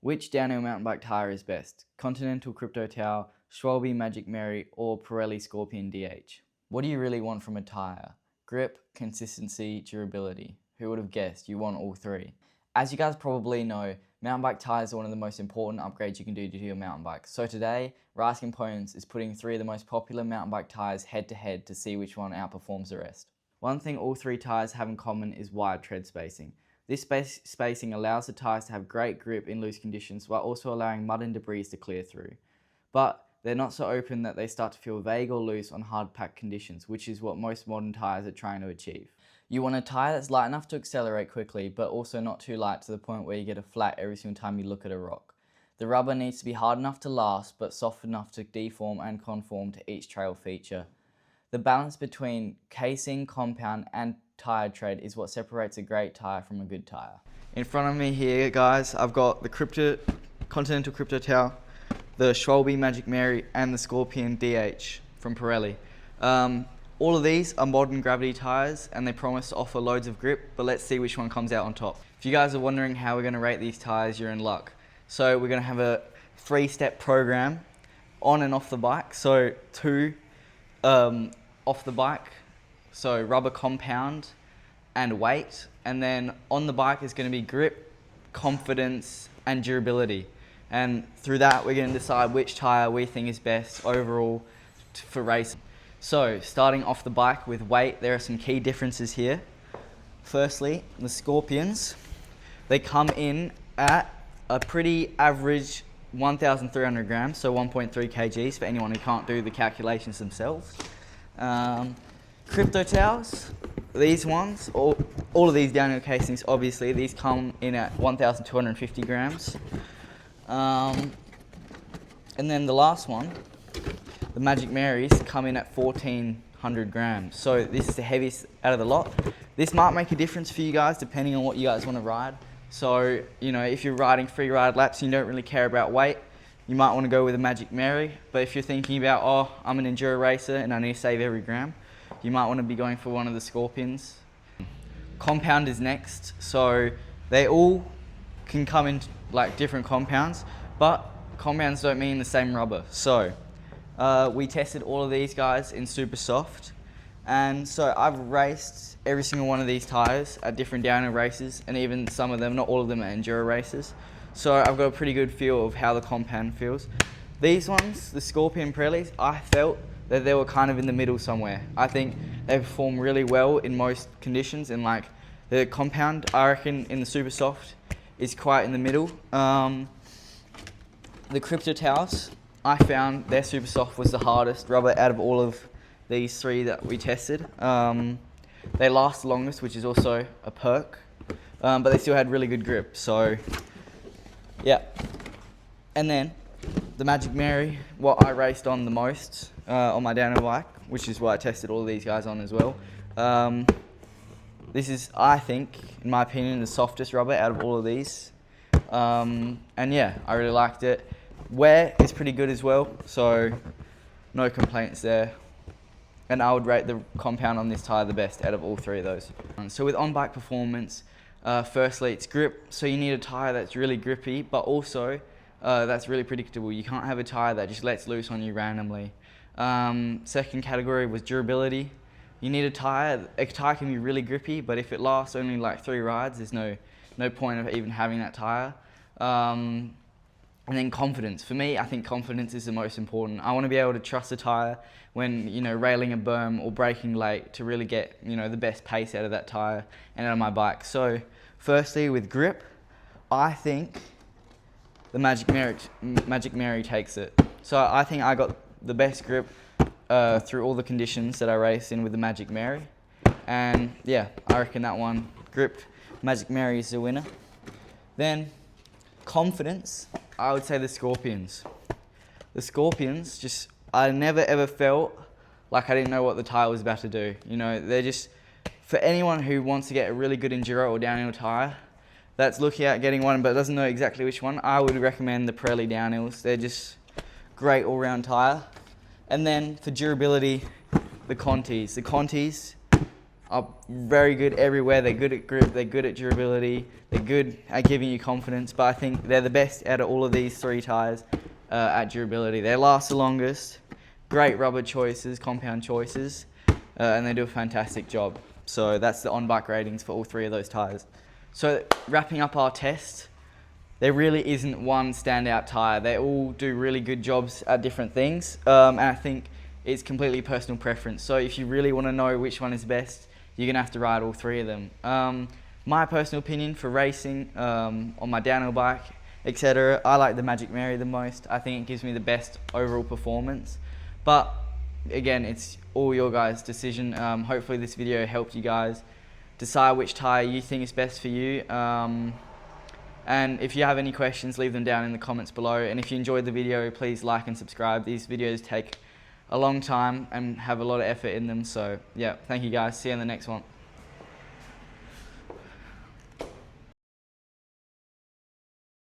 Which downhill mountain bike tyre is best? Continental Crypto Tower, Schwalbe Magic Mary, or Pirelli Scorpion DH? What do you really want from a tyre? Grip, consistency, durability. Who would have guessed you want all three? As you guys probably know, mountain bike tyres are one of the most important upgrades you can do to your mountain bike. So today, Rise Components is putting three of the most popular mountain bike tyres head to head to see which one outperforms the rest. One thing all three tyres have in common is wide tread spacing. This spacing allows the tyres to have great grip in loose conditions while also allowing mud and debris to clear through. But they're not so open that they start to feel vague or loose on hard packed conditions, which is what most modern tyres are trying to achieve. You want a tyre that's light enough to accelerate quickly, but also not too light to the point where you get a flat every single time you look at a rock. The rubber needs to be hard enough to last, but soft enough to deform and conform to each trail feature. The balance between casing, compound, and tyre tread is what separates a great tyre from a good tyre. In front of me here, guys, I've got the Continental Crypto Tower, the Schwalbe Magic Mary, and the Scorpion DH from Pirelli. All of these are modern gravity tyres and they promise to offer loads of grip, but let's see which one comes out on top. If you guys are wondering how we're going to rate these tyres, you're in luck. So we're going to have a 3-step program on and off the bike. So 2 off the bike, so rubber compound and weight, and then on the bike is going to be grip, confidence, and durability. And through that, we're going to decide which tyre we think is best overall for racing. So starting off the bike with weight, there are some key differences here. Firstly, the Scorpions, they come in at a pretty average 1,300 grams, so 1.3 kgs for anyone who can't do the calculations themselves. Crypto towels, these ones, all of these downhill casings, obviously, these come in at 1,250 grams. And then the last one, the Magic Marys, come in at 1,400 grams. So this is the heaviest out of the lot. This might make a difference for you guys depending on what you guys want to ride. So, you know, if you're riding free ride laps and you don't really care about weight, you might want to go with a Magic Mary. But if you're thinking about, oh, I'm an enduro racer and I need to save every gram, you might want to be going for one of the Scorpions. Compound is next. So they all can come in like different compounds, but compounds don't mean the same rubber. So we tested all of these guys in super soft. And so I've raced every single one of these tyres at different downhill races, and even some of them, not all of them, are enduro races. So I've got a pretty good feel of how the compound feels. These ones, the Scorpion Pirellis, I felt that they were kind of in the middle somewhere. I think they perform really well in most conditions, and like the compound, I reckon in the super soft is quite in the middle. The Crypto Towers, I found their super soft was the hardest rubber out of all of these three that we tested. They last the longest, which is also a perk, but they still had really good grip. So yeah. And then the Magic Mary, what I raced on the most on my downhill bike, which is what I tested all of these guys on as well. This is, I think, in my opinion, the softest rubber out of all of these. And yeah, I really liked it. Wear is pretty good as well, so no complaints there. And I would rate the compound on this tyre the best out of all three of those. So with on-bike performance, firstly, it's grip. So you need a tyre that's really grippy, but also that's really predictable. You can't have a tyre that just lets loose on you randomly. Second category was durability. You need a tyre can be really grippy, but if it lasts only like 3 rides, there's no point of even having that tyre. And then confidence. For me, I think confidence is the most important. I want to be able to trust a tyre when, you know, railing a berm or braking late to really get, you know, the best pace out of that tyre and out of my bike. So firstly, with grip, I think the Magic Mary takes it. So I think I got the best grip through all the conditions that I raced in with the Magic Mary. And yeah, I reckon that one, grip, Magic Mary is the winner. Then confidence, I would say the Scorpions. The Scorpions, just, I never ever felt like I didn't know what the tyre was about to do. You know, they're just, for anyone who wants to get a really good enduro or downhill tyre, that's looking at getting one but doesn't know exactly which one, I would recommend the Pirelli downhills. They're just great all-round tyre. And then for durability, the Contis. The Contis, are very good everywhere. They're good at grip, they're good at durability, they're good at giving you confidence, but I think they're the best out of all of these 3 tyres at durability. They last the longest, great rubber choices, compound choices, and they do a fantastic job. So that's the on-bike ratings for all 3 of those tyres. So wrapping up our test, there really isn't one standout tyre. They all do really good jobs at different things, and I think it's completely personal preference. So if you really want to know which one is best, you're going to have to ride all 3 of them. My personal opinion for racing, on my downhill bike, etc., I like the Magic Mary the most. I think it gives me the best overall performance. But again, it's all your guys' decision. Hopefully this video helped you guys decide which tyre you think is best for you. And if you have any questions, leave them down in the comments below. And if you enjoyed the video, please like and subscribe. These videos take a long time and have a lot of effort in them. So yeah, thank you guys. See you in the next one.